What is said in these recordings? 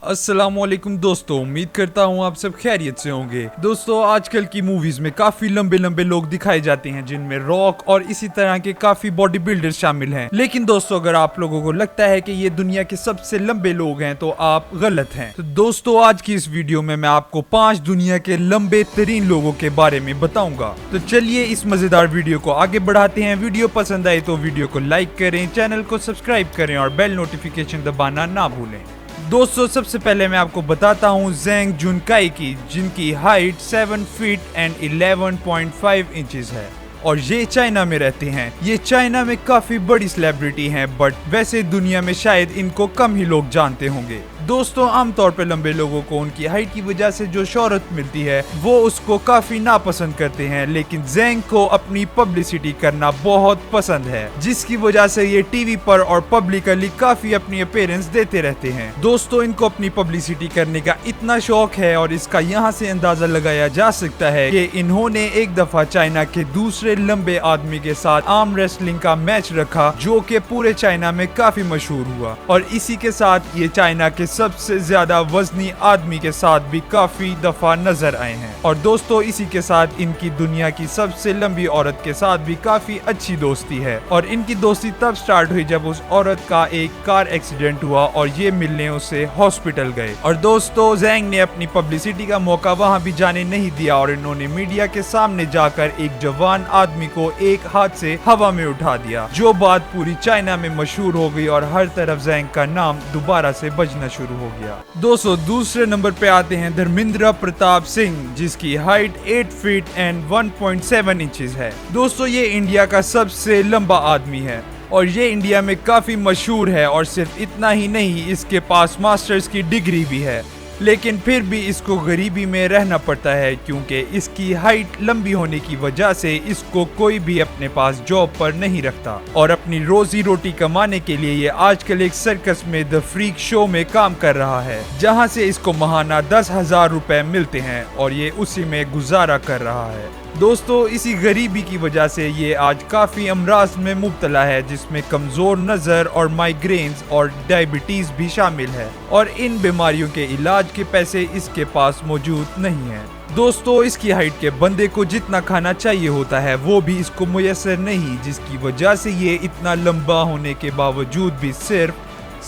अस्सलाम वालेकुम दोस्तों, उम्मीद करता हूँ आप सब खैरियत से होंगे। दोस्तों, आजकल की मूवीज में काफी लंबे लंबे लोग दिखाए जाते हैं, जिनमें रॉक और इसी तरह के काफी बॉडी बिल्डर शामिल हैं। लेकिन दोस्तों, अगर आप लोगों को लगता है कि ये दुनिया के सबसे लंबे लोग हैं तो आप गलत हैं। तो दोस्तों, आज की इस वीडियो में मैं आपको 5 दुनिया के लंबे तरीन लोगों के बारे में बताऊंगा। तो चलिए इस मजेदार वीडियो को आगे बढ़ाते हैं। वीडियो पसंद आए तो वीडियो को लाइक करें, चैनल को सब्सक्राइब करें और बेल नोटिफिकेशन दबाना ना भूलें। दोस्तों, सबसे पहले मैं आपको बताता हूँ ज़ेंग जुनकाई की, जिनकी हाइट 7 फीट एंड 11.5 इंचेस है और ये चाइना में रहते हैं। ये चाइना में काफी बड़ी सेलिब्रिटी हैं, बट वैसे दुनिया में शायद इनको कम ही लोग जानते होंगे। दोस्तों, आमतौर पर लंबे लोगों को उनकी हाइट की वजह से जो शोहरत मिलती है वो उसको काफी नापसंद करते हैं, लेकिन ज़ेंग को अपनी पब्लिसिटी करना बहुत पसंद है, जिसकी वजह से ये टीवी पर और पब्लिकली काफी अपनी अपीयरेंस देते रहते हैं। दोस्तों, इनको अपनी पब्लिसिटी करने का इतना शौक है और इसका यहाँ से अंदाजा लगाया जा सकता है कि इन्होंने एक दफा चाइना के दूसरे लंबे आदमी के साथ आर्म रेसलिंग का मैच रखा, जो कि पूरे चाइना में काफी मशहूर हुआ और इसी के साथ ये चाइना के सबसे ज्यादा वजनी आदमी के साथ भी काफी दफा नजर आए हैं। और दोस्तों, इसी के साथ इनकी दुनिया की सबसे लंबी औरत के साथ भी काफी अच्छी दोस्ती है और इनकी दोस्ती तब स्टार्ट हुई जब उस औरत का एक कार एक्सीडेंट हुआ और ये मिलने उसे हॉस्पिटल गए। और दोस्तों, ज़ेंग ने अपनी पब्लिसिटी का मौका वहां भी जाने नहीं दिया और इन्होंने मीडिया के सामने जाकर एक जवान आदमी को एक हाथ से हवा में उठा दिया, जो बात पूरी चाइना में मशहूर हो गई और हर तरफ ज़ेंग का नाम दोबारा से बजना शुरू हो गया। दोस्तों, दूसरे नंबर पे आते हैं धर्मेंद्र प्रताप सिंह, जिसकी हाइट 8 फीट एंड 1.7 इंचेस है। दोस्तों, ये इंडिया का सबसे लंबा आदमी है और ये इंडिया में काफी मशहूर है और सिर्फ इतना ही नहीं, इसके पास मास्टर्स की डिग्री भी है, लेकिन फिर भी इसको गरीबी में रहना पड़ता है क्योंकि इसकी हाइट लंबी होने की वजह से इसको कोई भी अपने पास जॉब पर नहीं रखता और अपनी रोजी रोटी कमाने के लिए ये आजकल एक सर्कस में द फ्रीक शो में काम कर रहा है, जहां से इसको महाना 10,000 रुपए मिलते हैं और ये उसी में गुजारा कर रहा है। दोस्तों, इसी गरीबी की वजह से ये आज काफी अमराज में मुब्तला है, जिसमें कमजोर नजर और माइग्रेन्स और डायबिटीज भी शामिल है और इन बीमारियों के इलाज के पैसे इसके पास मौजूद नहीं है। दोस्तों, इसकी हाइट के बंदे को जितना खाना चाहिए होता है वो भी इसको मुयस्सर नहीं, जिसकी वजह से ये इतना लंबा होने के बावजूद भी सिर्फ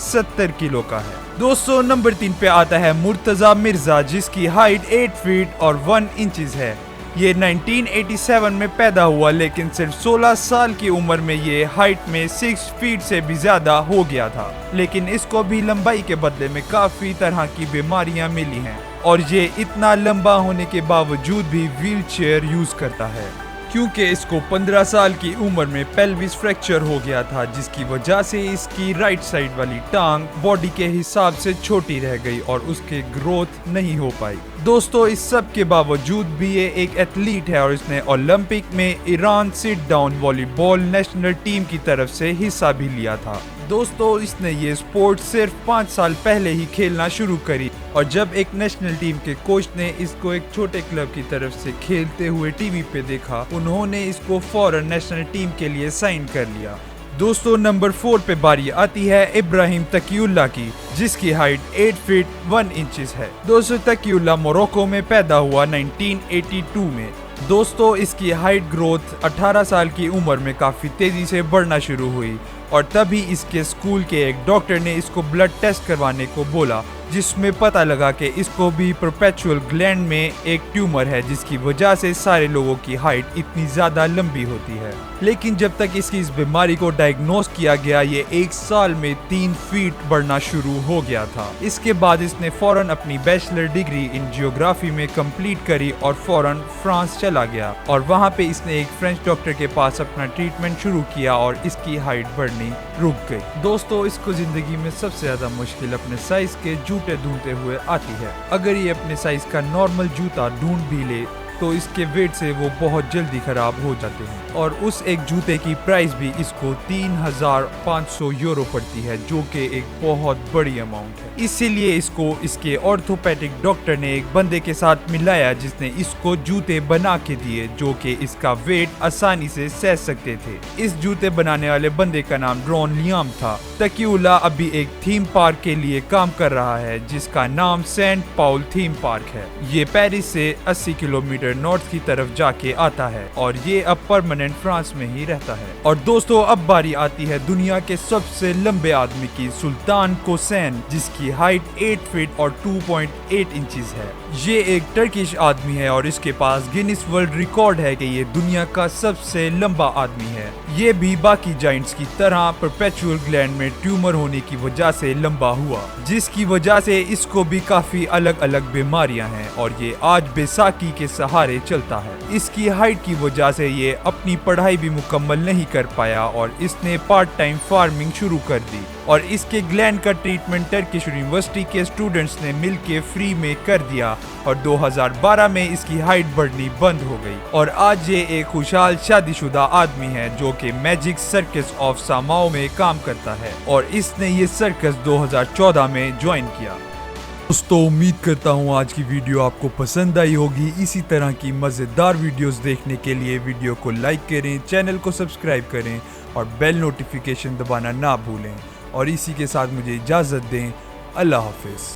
70 किलो का है। दोस्तों, नंबर 3 पे आता है मुर्तजा मिर्जा, जिसकी हाइट 8 फीट और 1 इंचेस है। ये 1987 में पैदा हुआ, लेकिन सिर्फ 16 साल की उम्र में ये हाइट में 6 फीट से भी ज्यादा हो गया था, लेकिन इसको भी लंबाई के बदले में काफी तरह की बीमारियां मिली हैं और ये इतना लंबा होने के बावजूद भी व्हील चेयर यूज करता है, क्योंकि इसको 15 साल की उम्र में पेल्विस फ्रैक्चर हो गया था, जिसकी वजह से इसकी राइट साइड वाली टांग बॉडी के हिसाब से छोटी रह गई और उसके ग्रोथ नहीं हो पाई। दोस्तों, इस सब के बावजूद भी ये एक एथलीट है और इसने ओलंपिक में Iran sit down volleyball national team की तरफ से हिस्सा भी लिया था। दोस्तों, इसने ये स्पोर्ट सिर्फ 5 साल पहले ही खेलना शुरू करी और जब एक नेशनल टीम के कोच ने इसको एक छोटे क्लब की तरफ से खेलते हुए टीवी पे देखा, उन्होंने इसको फौरन नेशनल टीम के लिए साइन कर लिया। दोस्तों, नंबर 4 पे बारी आती है इब्राहिम तकीउल्लाह की, जिसकी हाइट 8 फीट 1 इंचेस है। दोस्तों, तकीउल्लाह मोरक्को में पैदा हुआ 1982 में। दोस्तों, इसकी हाइट ग्रोथ 18 साल की उम्र में काफी तेजी से बढ़ना शुरू हुई और तभी इसके स्कूल के एक डॉक्टर ने इसको ब्लड टेस्ट करवाने को बोला, जिसमें पता लगा कि इसको भी परपेचुअल ग्लैंड में एक ट्यूमर है, जिसकी वजह से सारे लोगों की हाइट इतनी ज्यादा लंबी होती है। लेकिन जब तक इसकी इस बीमारी को डायग्नोस किया गया, ये 1 साल में 3 फीट बढ़ना शुरू हो गया था। इसके बाद इसने फौरन अपनी बैचलर डिग्री इन जियोग्राफी में कंप्लीट करी और फौरन फ्रांस चला गया और वहाँ पे इसने एक फ्रेंच डॉक्टर के पास अपना ट्रीटमेंट शुरू किया और इसकी हाइट बढ़नी रुक गई। दोस्तों, इसको जिंदगी में सबसे ज्यादा मुश्किल अपने साइज के जूते ढूंढते हुए आती है। अगर ये अपने साइज का नॉर्मल जूता ढूंढ भी ले तो इसके वेट से वो बहुत जल्दी खराब हो जाते हैं। और उस एक जूते की प्राइस भी इसको 3,500 यूरो पड़ती है, जो कि एक बहुत बड़ी अमाउंट है। इसीलिए इसको इसके ऑर्थोपेडिक डॉक्टर ने एक बंदे के साथ मिलाया जिसने इसको जूते बना के दिए जो कि इसका वेट आसानी से सह सकते थे। इस जूते बनाने वाले बंदे का नाम रॉन लियाम था। तकिउला अभी एक थीम पार्क के लिए काम कर रहा है जिसका नाम सेंट पाउल थीम पार्क है। ये पेरिस से 80 किलोमीटर नॉर्थ की तरफ जाके आता है और ये अब परमानेंट फ्रांस में ही रहता है। और दोस्तों अब बारी आती है दुनिया के सबसे लंबे आदमी की, सुल्तान कोसेन, जिसकी हाइट 8 फीट और 2.8 इंचेस है। ये एक टर्किश आदमी है और इसके पास गिनीज वर्ल्ड रिकॉर्ड है कि ये दुनिया का सबसे लंबा आदमी है। ये भी बाकी जाइंट्स की तरह परपेचुअल ग्लैंड में ट्यूमर होने की वजह से लंबा हुआ, जिसकी वजह से इसको भी काफी अलग अलग बीमारियां हैं और ये आज बैसाखी के सहारे चलता है। इसकी हाइट की वजह से ये अपनी पढ़ाई भी मुकम्मल नहीं कर पाया और इसने पार्ट टाइम फार्मिंग शुरू कर दी और इसके ग्लैंड का ट्रीटमेंट टर्किश यूनिवर्सिटी के स्टूडेंट्स ने मिलके फ्री में कर दिया और 2012 में इसकी हाइट बढ़नी बंद हो गई और आज ये एक खुशहाल शादीशुदा आदमी है जो कि मैजिक सर्कस ऑफ सामाओ में काम करता है और इसने ये सर्कस 2014 में ज्वाइन किया। दोस्तों उम्मीद करता हूँ आज की वीडियो आपको पसंद आई होगी। इसी तरह की मज़ेदार वीडियोस देखने के लिए वीडियो को लाइक करें, चैनल को सब्सक्राइब करें और बेल नोटिफिकेशन दबाना ना भूलें। और इसी के साथ मुझे इजाज़त दें। अल्लाह हाफिज़।